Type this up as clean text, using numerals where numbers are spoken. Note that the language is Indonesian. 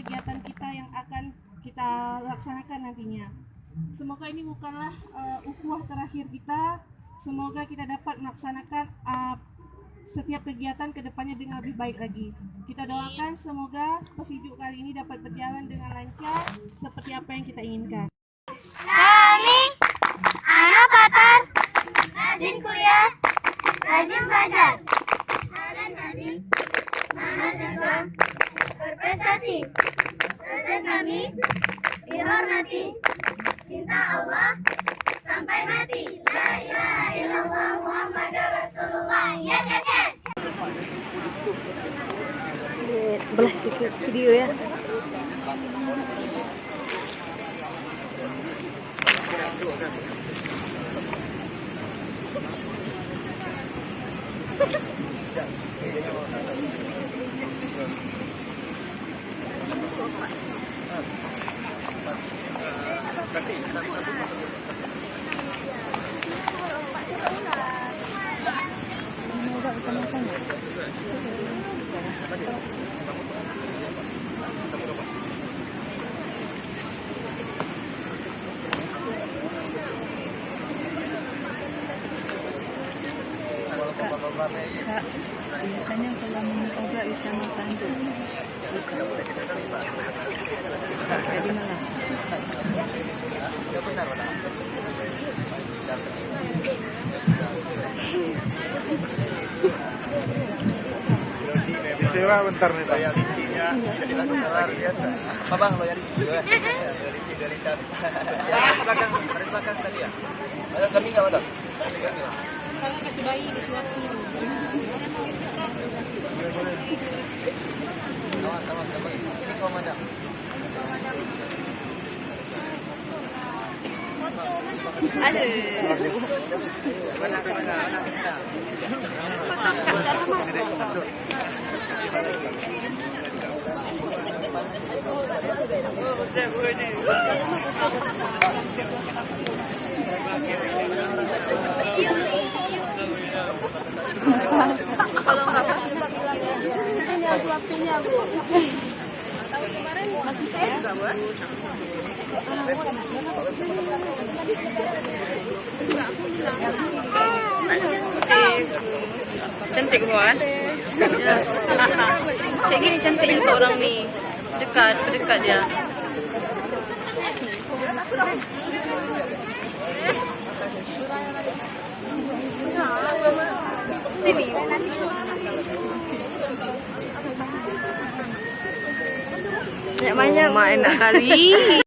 kegiatan kita yang akan kita laksanakan nantinya. Semoga ini bukanlah ukhuwah terakhir kita. Semoga kita dapat melaksanakan setiap kegiatan ke depannya dengan lebih baik lagi. Kita doakan semoga Pesijuk kali ini dapat berjalan dengan lancar seperti apa yang kita inginkan. Kami anak Patar, rajin kuliah, rajin belajar. Kalian adik, mahasiswa, berprestasi. Dosen kami dihormati. Cinta Allah sampai mati. La ilaha illallah Muhammadar Rasulullah. Yes, yes, yes. Belah video ya. Kak, biasanya kalau minum obat bisa makan dulu. Jadi malah tak bisa. Sewa bentar nih, loyalitinya luar biasa. Abang loyaliti juga. Loyalitas. Dari belakang tadi ya. Ada kami nggak ada. Kalau kasih bayi disuapin. Sama-sama. Ini komandan. Kalau nggak ini yang suapinnya Bu. Tahun kemarin masih saya juga Bu. Cantik buat. Kayak gini cantiknya tuh orang nih. Dekat dia. Sini. Banyak-banyak. Mak enak kali.